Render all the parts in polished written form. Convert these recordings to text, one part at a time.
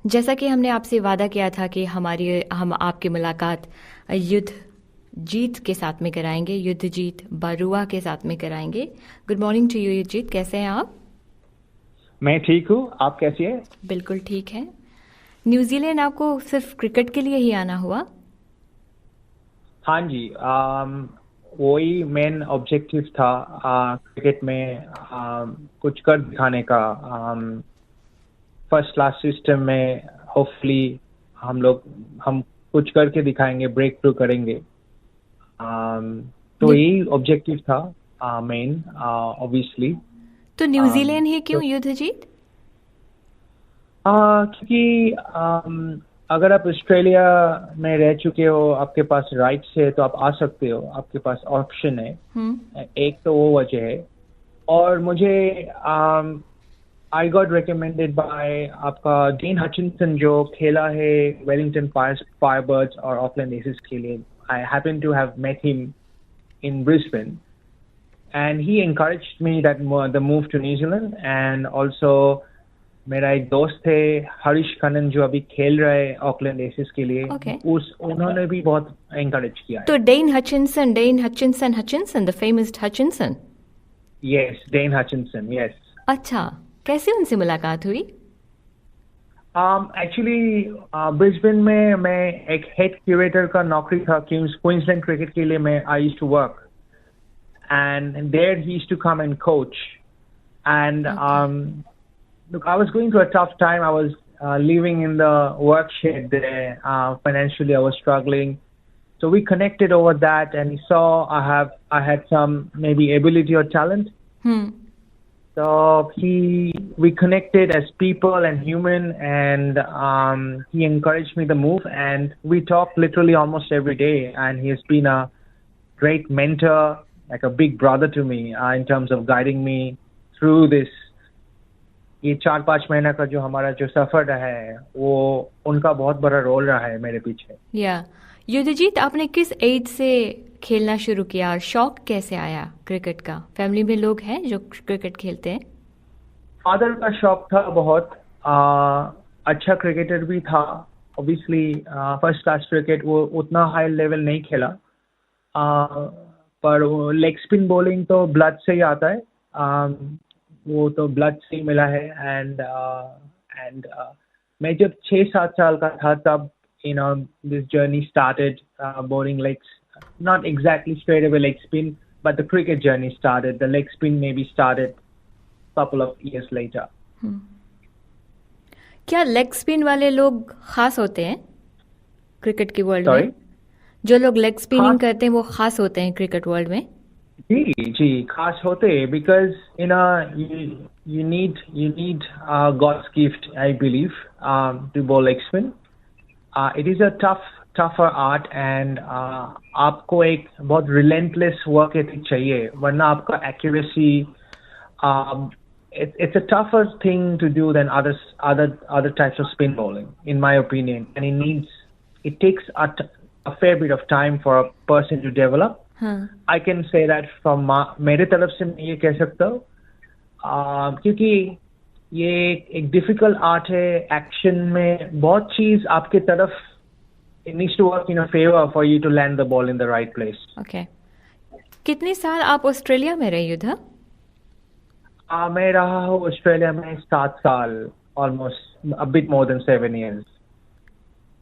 जैसा कि हमने आपसे वादा किया था कि हम आपकी मुलाकात युद्ध जीत के साथ में कराएंगे, युद्ध जीत बरुआ के साथ में कराएंगे। गुड मॉर्निंग टू यू युद्ध जीत, कैसे हैं आप? मैं ठीक हूँ। आप कैसी है? बिल्कुल ठीक है। न्यूजीलैंड आपको सिर्फ क्रिकेट के लिए ही आना हुआ? हाँ जी। वही मेन ऑब्जेक्टिव था क्रिकेट में कुछ कर दिखाने का। फर्स्ट क्लास सिस्टम में होपफुली हम कुछ करके दिखाएंगे, ब्रेक थ्रू करेंगे। तो यही ऑब्जेक्टिव था मेन, ऑब्वियसली। तो न्यूजीलैंड ही क्यों तो युद्ध जीत? क्योंकि अगर आप ऑस्ट्रेलिया में रह चुके हो, आपके पास राइट्स है, तो आप आ सकते हो, आपके पास ऑप्शन है। एक तो वो वजह है। और मुझे आई गॉट रिकमेंडेड बाय आपका डीन हचिंसन, जो खेला है वेलिंगटन फायरबर्ड्स और ऑकलैंड एसिस के लिए। I happen to have met him in Brisbane, and he encouraged me that the move to New Zealand. And also मेरा एक दोस्त है हरीश खन्ना, जो अभी खेल रहे हैं ऑकलैंड एसिस के लिए। Okay. उन्होंने भी बहुत encourage किया है। तो Dane Hutchinson, the famous Hutchinson. Yes, Dane Hutchinson, yes. अच्छा, कैसे उनसे मुलाकात हुई? एक्चुअली ब्रिस्बेन में मैं एक हेड क्यूरेटर का नौकरी था क्वींसलैंड क्रिकेट के लिए। मैं I used to work and there he used to come and coach. And look, I was going through a tough time. I was living in the work shed there. Financially, I was struggling. So we connected over that, and he saw I had some maybe ability or talent. So we connected as people and human, and he encouraged me to move, and we talk literally almost every day. And he has been a great mentor, like a big brother to me, in terms of guiding me through this. ये 4-5 महीना का जो हमारा जो सफर रहा है, वो उनका बहुत बड़ा रोल रहा है मेरे पीछे। युद्धजीत, आपने किस एज से खेलना शुरू किया और शौक कैसे आया क्रिकेट का? फैमिली में लोग हैं जो क्रिकेट खेलते हैं? फादर का शौक था बहुत। अच्छा क्रिकेटर भी था। ऑब्वियसली फर्स्ट क्लास क्रिकेट वो उतना हाई लेवल नहीं खेला, पर लेग स्पिन बॉलिंग तो ब्लड से ही आता है। वो तो ब्लड से ही मिला है। एंड मैं जब 6-7 साल का था, तब this journey started, bowling legs, not exactly straight away leg spin, but the cricket journey started. The leg spin maybe started couple of years later. क्या लेग स्पिन वाले लोग खास होते हैं क्रिकेट की वर्ल्ड Sorry? में? जो लोग लेग स्पिनिंग करते हैं वो खास होते हैं क्रिकेट वर्ल्ड में? जी खास होते हैं, because you need God's gift, I believe, to bowl leg spin. It is a tougher art, and आपको एक बहुत relentless work ethic चाहिए, वरना आपका accuracy, it's a tougher thing to do than other types of spin bowling, in my opinion. And it takes a fair bit of time for a person to develop. I can say that from मेरे तरफ से मैं ये कह सकता हूँ, क्योंकि ये एक डिफिकल्ट आर्ट है। एक्शन में बहुत चीज आपके तरफ, it needs to work in your favor for you to land the ball in the right place. Okay. कितने साल आप ऑस्ट्रेलिया में रहे युद्ध? मैं रहा हूँ ऑस्ट्रेलिया में 7 साल, almost a bit more than 7 years.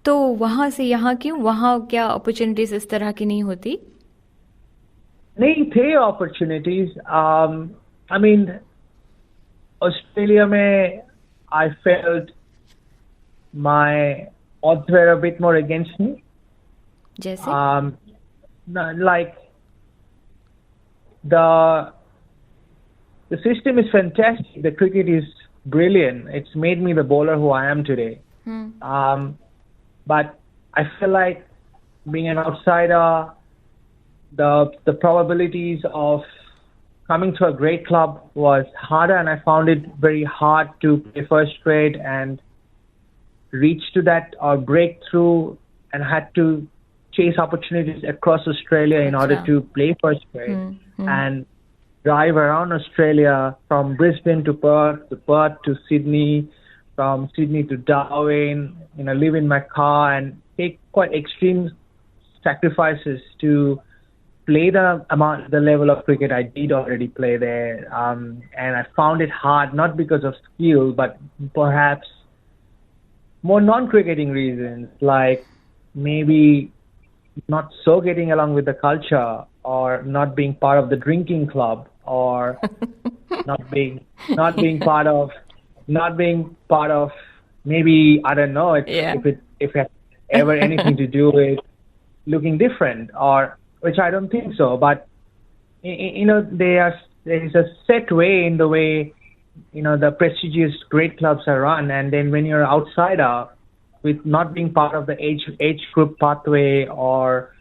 तो वहां से यहाँ क्यों? वहां क्या अपॉर्चुनिटीज इस तरह की नहीं होती? नहीं थे अपॉर्चुनिटीज। I mean, ऑस्ट्रेलिया में I felt my odds were a bit more against me. जैसे? Like the system is fantastic. The cricket is brilliant. It's made me the bowler who I am today. But I feel like being an outsider, the probabilities of coming to a great club was harder, and I found it very hard to play first grade and reach to that or break through, and had to chase opportunities across Australia in order to play first grade and drive around Australia from Brisbane to Perth to Sydney, from Sydney to Darwin, live in my car and take quite extreme sacrifices to play the level of cricket I did already play there. And I found it hard, not because of skill, but perhaps more non-cricketing reasons, like maybe not so getting along with the culture, or not being part of the drinking club, or not being part of maybe, I don't know if it has ever anything to do with looking different, or which I don't think so. But there is a set way in the way the prestigious great clubs are run, and then when you're an outsider with not being part of the age group pathway or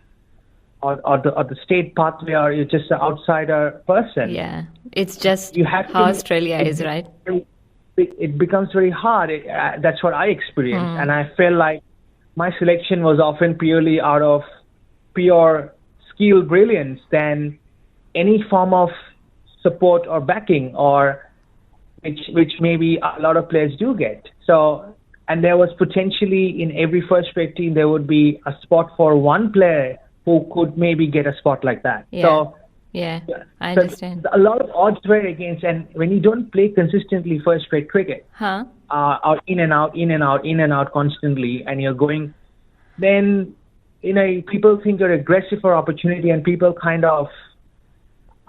the state pathway, or you're just an outsider person. Yeah, it's just how Australia is, right? It becomes very hard. That's what I experienced, and I felt like my selection was often purely out of pure skill brilliance than any form of support or backing, or which maybe a lot of players do get. So, and there was potentially in every first grade team there would be a spot for one player who could maybe get a spot like that. Yeah. I understand. A lot of odds were against, and when you don't play consistently first grade cricket, out in and out constantly, and you're going, then people think you're aggressive for opportunity, and people kind of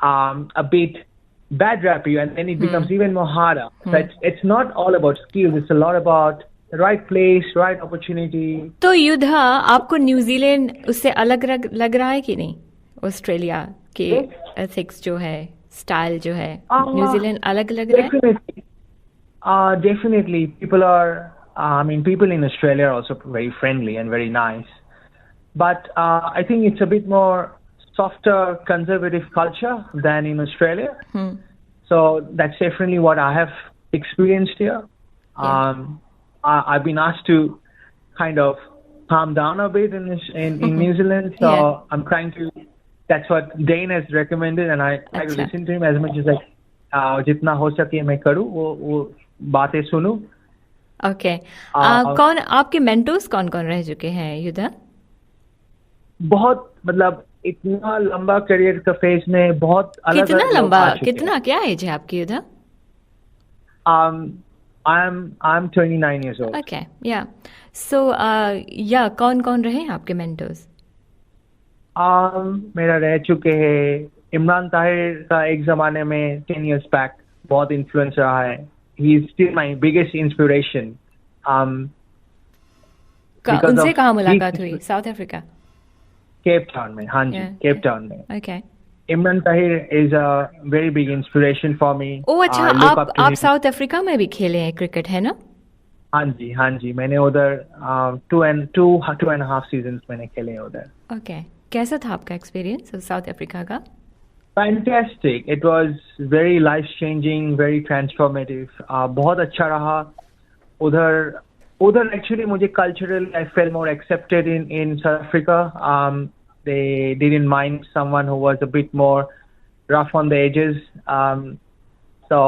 a bit bad rap you, and then it becomes even more harder. But it's not all about skills; it's a lot about the right place, right opportunity. तो युद्धा आपको New Zealand उससे अलग लग रहा है कि नहीं? Australia के एथिक्स जो है, स्टाइल जो है, न्यूजीलैंड अलग लग रहा है? Definitely, people in Australia are also very friendly and very nice. But I think it's a bit more softer, conservative culture than in Australia. So that's definitely what I have experienced here. I've been asked to kind of calm down a bit in New Zealand. So I'm trying to. That's what Dane has recommended, and I try to listen to him as much as जितना हो सके मैं करूँ, वो बातें सुनूं. Okay. कौन आपके मेंटोर्स कौन रह चुके हैं युद्धा? बहुत इतना लंबा करियर का फेज में बहुत अलग. कितना लंबा? कितना क्या एज है आपकी युद्धा? I'm 29 years old. Okay, yeah. So, कौन रहे हैं आपके mentors? मेरा रह चुके हैं इमरान ताहिर का एक जमाने में 10 years back बहुत influence रहा है. He is still my biggest inspiration. उनसे कहाँ मुलाकात हुई? South Africa? केप टाउन में. हाँ जी, केप टाउन में. Okay. Imran Tahir is a very big inspiration for me. ओह अच्छा, आप साउथ अफ्रीका में भी खेले हैं क्रिकेट, है ना? हाँ जी, मैंने उधर 2.5 seasons मैंने खेले हैं उधर. Okay. कैसा था आपका एक्सपीरियंस साउथ अफ्रीका का? Fantastic. It was very life changing, very transformative. बहुत अच्छा रहा उधर. Actually मुझे culturally I felt more accepted in South Africa. They didn't mind someone who was a bit more rough on the edges. So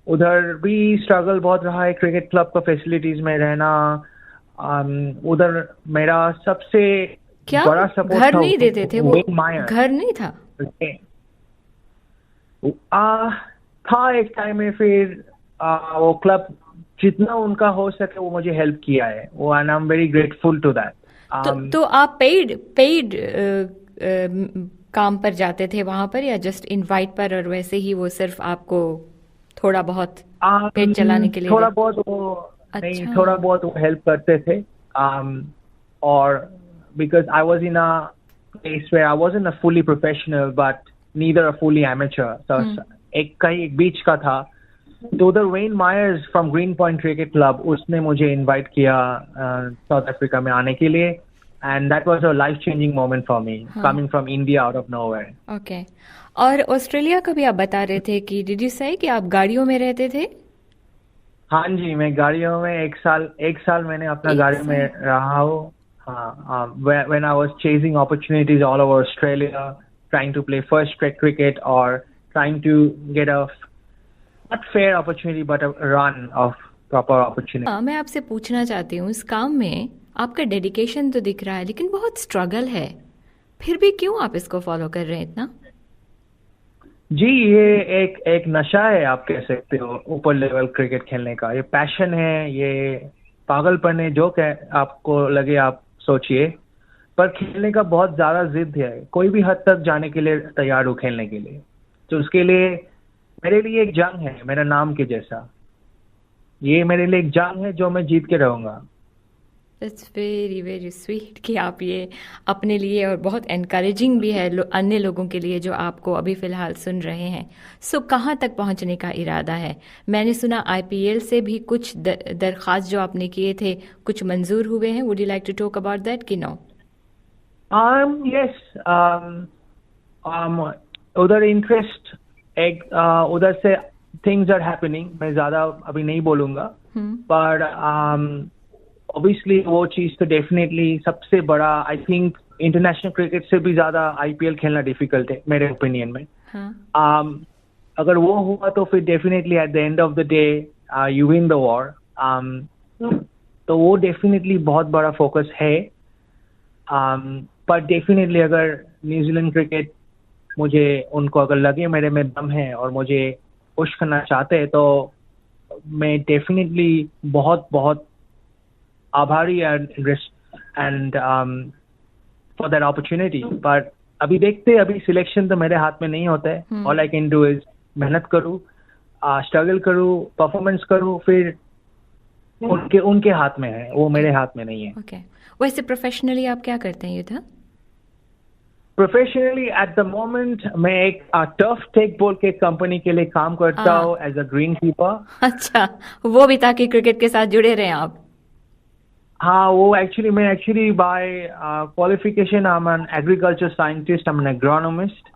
उधर भी struggle बहुत रहा है क्रिकेट क्लब का facilities में रहना. उधर मेरा सबसे बड़ा सपोर्ट घर नहीं देते थे वो? घर नहीं था? था एक टाइम में, फिर वो क्लब जितना उनका हो सके वो मुझे हेल्प किया है वो, and I'm very grateful to that. तो आप पेड काम पर जाते थे वहां पर, या जस्ट इनवाइट पर, और वैसे ही वो सिर्फ आपको थोड़ा बहुत पेट चलाने के लिए? थोड़ा बहुत वो हेल्प करते थे. और because I was in a place where I wasn't a fully professional but neither a fully amateur, so एक बीच का था. तो उधर Wayne Myers from Green Point Cricket Club, उसने मुझे इनवाइट किया साउथ अफ्रीका में आने के लिए, and that was a life changing moment for me, coming from India out of nowhere. Okay. और ऑस्ट्रेलिया का भी आप बता रहे थे कि डिड यू से कि आप गाड़ियों में रहते थे? हाँ जी, मैं गाड़ियों में एक साल मैंने अपना गाड़ी में रहा हूँ. When I was chasing opportunities all over Australia, trying to play first grade cricket or trying to get a not fair opportunity but a run of proper opportunity. मैं आपसे पूछना चाहती हूँ, इस काम में आपका डेडिकेशन तो दिख रहा है लेकिन बहुत स्ट्रगल है, फिर भी क्यों आप इसको फॉलो कर रहे हैं इतना? जी, ये एक एक नशा है, आप कह सकते हो, ऊपर लेवल क्रिकेट खेलने का। ये पैशन है, ये पागलपन है, जो कह आपको लगे आप सोचिए। पर खेलने का बहुत ज्यादा जिद है, कोई भी हद तक जाने के लिए तैयार हूँ खेलने के लिए। तो उसके लिए मेरे लिए एक जंग है, मेरा नाम के जैसा। ये मेरे लिए एक जंग है जो मैं जीत के रहूंगा। इट्स वेरी वेरी स्वीट कि आप ये अपने लिए, और बहुत एनकरेजिंग भी है अन्य लोगों के लिए जो आपको अभी फ़िलहाल सुन रहे हैं। सो कहाँ तक पहुँचने का इरादा है? मैंने सुना आईपीएल से भी कुछ दरख्वास्त जो आपने किए थे कुछ मंजूर हुए हैं। Would you like to talk about that कि नो? यस, उधर इंटरेस्ट एक उधर से थिंग्स आर हैपनिंग। मैं ज्यादा अभी नहीं बोलूंगा, पर ऑब्वियसली वो चीज तो डेफिनेटली सबसे बड़ा, आई थिंक इंटरनेशनल क्रिकेट से भी ज्यादा आईपीएल खेलना डिफिकल्ट है मेरे ओपिनियन में। अगर वो हुआ तो फिर definitely at the end of the day you win the war. तो वो डेफिनेटली बहुत बड़ा फोकस है। पर डेफिनेटली अगर न्यूजीलैंड क्रिकेट, मुझे उनको अगर लगे मेरे में दम है और मुझे पुश करना चाहते हैं, तो मैं डेफिनेटली बहुत बहुत आभारी एंड फॉर दैट अपॉर्चुनिटी। पर अभी देखते हैं, अभी सिलेक्शन तो मेरे हाथ में नहीं होता है। All I can do is मेहनत करूँ, स्ट्रगल करूँ, परफॉर्मेंस करूँ, फिर उनके हाथ में है, वो मेरे हाथ में नहीं है। ओके, वैसे प्रोफेशनली आप क्या करते हैं युद्धा? प्रोफेशनली एट द मोमेंट मैं एक टर्फ टेक बोल के कंपनी के लिए काम करता हूँ एज अ ग्रीन कीपर। अच्छा, वो भी ताकि क्रिकेट के साथ जुड़े रहें आप? हाँ, वो actually by qualification I am an agriculture scientist, I am an agronomist.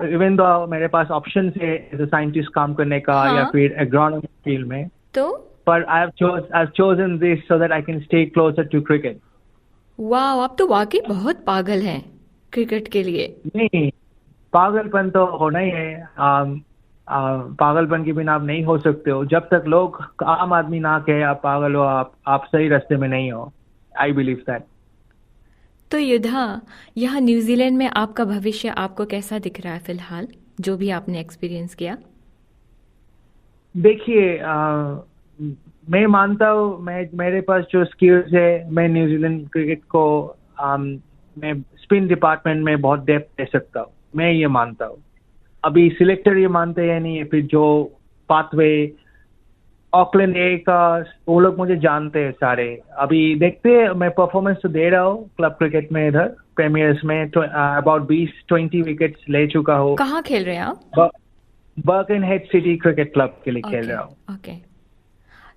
Even though मेरे पास ऑप्शन है एज अ साइंटिस्ट काम करने का, या फिर एग्रोनॉमी फील्ड में, तो पर I have chosen this so that I can stay closer to cricket. वाह, आप तो वाकई बहुत पागल हैं क्रिकेट के लिए। नहीं, पागलपन तो होना ही है। पागलपन के बिना आप नहीं हो सकते हो। जब तक लोग, आम आदमी ना कहे आप पागल हो, आप सही रास्ते में नहीं हो। I believe that. तो युद्धा, यहाँ न्यूजीलैंड में आपका भविष्य आपको कैसा दिख रहा है फिलहाल, जो भी आपने एक्सपीरियंस किया? देखिए, मैं मानता हूँ मेरे पास जो स्किल्स है, मैं न्यूजीलैंड क्रिकेट को मैं स्पिन डिपार्टमेंट में बहुत डेप्थ दे सकता हूँ। मैं ये मानता हूँ। अभी सिलेक्टर ये मानते हैं नहीं है, फिर जो पाथवे ऑकलैंड ए का, वो लोग मुझे जानते हैं सारे। अभी देखते हैं, मैं परफॉर्मेंस तो दे रहा हूँ क्लब क्रिकेट में, इधर प्रीमियर्स में अबाउट 20-20 विकेट्स ले चुका हूँ। कहाँ खेल रहे हैं आप? बर्कनहेड सिटी क्रिकेट क्लब के लिए खेल रहा हूँ। ओके,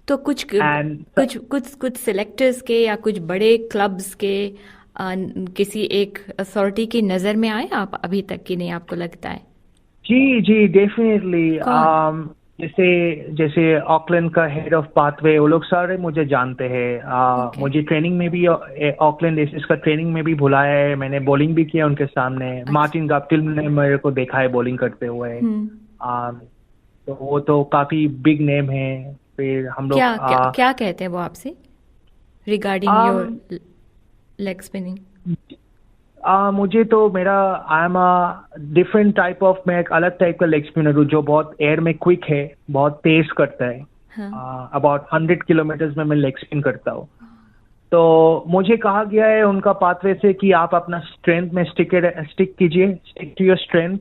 तो कुछ सिलेक्टर्स के या कुछ बड़े क्लब्स के किसी एक अथॉरिटी की नजर में आए आप अभी तक कि नहीं, आपको लगता है? जी डेफिनेटली। जैसे ऑकलैंड का हेड ऑफ पाथवे, वो लोग सारे मुझे जानते हैं। मुझे ट्रेनिंग में भी, ऑकलैंड एसिस का ट्रेनिंग में भी बुलाया है, मैंने बॉलिंग भी किया उनके सामने। मार्टिन गप्टिल ने मेरे को देखा है बॉलिंग करते हुए। तो वो तो काफी बिग नेम है। फिर हम लोग क्या कहते हैं वो आपसे रिगार्डिंग योर लेग स्पिनिंग? मुझे तो मेरा, I am a different type of, मैं एक अलग टाइप का लेग स्पिनर हूँ, जो बहुत एयर में क्विक है, बहुत तेज करता है। अबाउट 100 किलोमीटर में मैं लेग स्पिन करता हूँ। तो मुझे कहा गया है उनका पाथवे से कि आप अपना स्ट्रेंथ में स्टिक कीजिए, stick to your strength,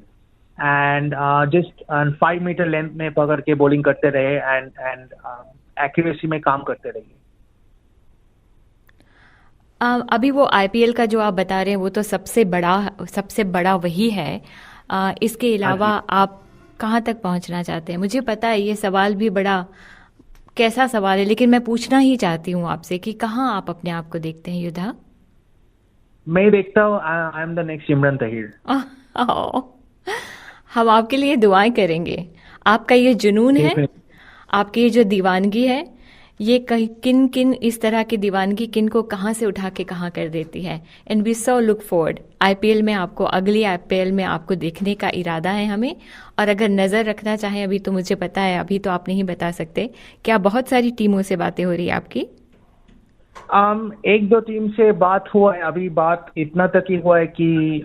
and just 5 metre length में पकड़ के बॉलिंग करते रहे, एंड एक्यूरेसी में काम करते रहिए। अभी वो आईपीएल का जो आप बता रहे हैं वो तो सबसे बड़ा वही है। इसके अलावा आप कहाँ तक पहुँचना चाहते हैं? मुझे पता है ये सवाल भी बड़ा कैसा सवाल है, लेकिन मैं पूछना ही चाहती हूँ आपसे कि कहाँ आप अपने आप को देखते हैं युद्धा? मैं देखता हूँ I am the next Imran Tahir. हम आपके लिए दुआएं करेंगे। आपका ये जुनून है, आपकी ये जो दीवानगी है, ये किन किन इस तरह की दीवानगी किन को कहाँ से उठा के कहाँ कर देती है। And we so look forward IPL में आपको, अगली आईपीएल में आपको देखने का इरादा है हमें। और अगर नज़र रखना चाहें, अभी तो मुझे पता है, अभी तो आप नहीं बता सकते, क्या बहुत सारी टीमों से बातें हो रही है आपकी? एक दो टीम से बात हुआ है, अभी बात इतना तक ही हुआ है कि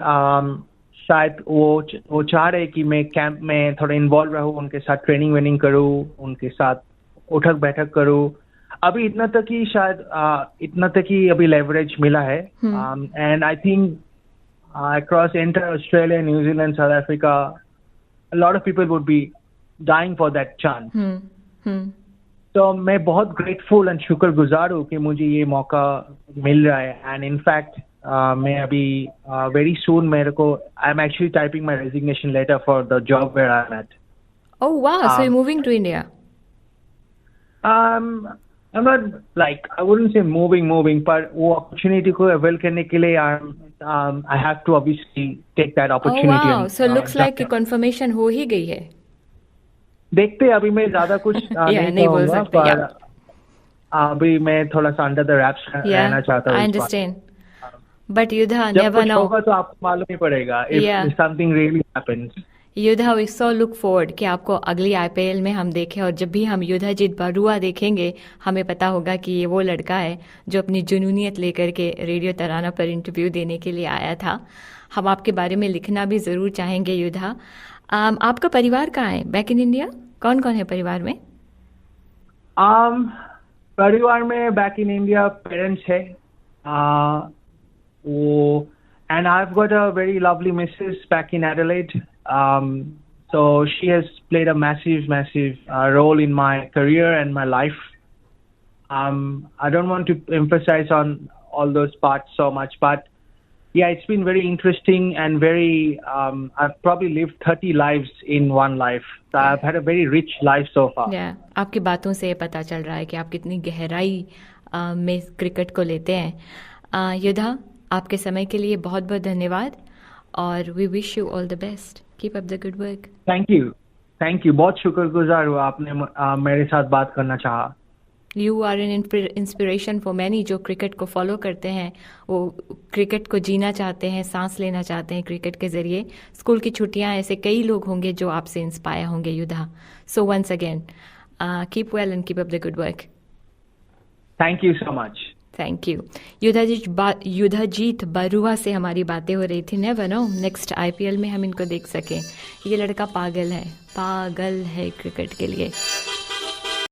शायद वो चाह रहे कि मैं कैंप में थोड़ा इन्वॉल्व रहूं, उनके साथ ट्रेनिंग वेनिंग करूं, उनके साथ उठक बैठक करूं। अभी इतना तक ही शायद इतना तक ही अभी लेवरेज मिला है। And I think across entire Australia, New Zealand, south Africa, a lot of people would be dying for that chance. तो मैं बहुत ग्रेटफुल एंड शुक्रगुजार हूँ कि मुझे ये मौका मिल रहा है। एंड इनफैक्ट मैं अभी वेरी सून मेरे को I am actually typing my resignation letter for the job where I am at. Oh वाह, so you moving to India? I'm not like, I wouldn't say moving, पर वो opportunity को avail करने के लिए I have to obviously take that opportunity. Oh wow, so looks like confirmation हो ही गई है। देखते अभी मैं ज्यादा कुछ नहीं बोल सकते, पर अभी मैं थोड़ा सा अंडर द रैप्स रहना चाहता हूँ। I understand. But युधा, जब never कुछ know. होगा तो आपको मालूम ही पड़ेगा if something really happens. Yudha, we so look forward कि आपको अगली आईपीएल में हम देखें, और जब भी हम युधाजीत बरुआ देखेंगे हमें पता होगा कि ये वो लड़का है जो अपनी जुनूनियत लेकर के रेडियो तराना पर इंटरव्यू देने के लिए आया था। हम आपके बारे में लिखना भी ज़रूर चाहेंगे युधा। आपका परिवार कहाँ है बैक इन इंडिया? कौन कौन है परिवार में? परिवार में बैक इन इंडिया पेरेंट्स है, वो and I've got a very lovely missus back in Adelaide. So she has played a massive role in my career and my life. I don't want to emphasize on all those parts so much, but yeah, it's been very interesting and very I've probably lived 30 lives in one life. So I've had a very rich life so far. Yeah, आपकी बातों से पता चल रहा है कि आप कितनी गहराई में क्रिकेट को लेते हैं। युधा, आपके समय के लिए बहुत बहुत धन्यवाद, और we wish you all the best. Keep up the good work. Thank you, बहुत शुक्रगुजार हुआ आपने मेरे साथ बात करना चाहा। You are an inspiration for many जो क्रिकेट को फॉलो करते हैं, वो क्रिकेट को जीना चाहते हैं, सांस लेना चाहते हैं क्रिकेट के जरिए। स्कूल की छुट्टियां, ऐसे कई लोग होंगे जो आपसे इंस्पायर होंगे Yudha. So once again keep well and keep up the good work. Thank you so much. Thank you. Yudhajit Barua से हमारी बातें हो रही थी। नेवर नो, नेक्स्ट आईपीएल में हम इनको देख सकें। ये लड़का पागल है क्रिकेट के लिए।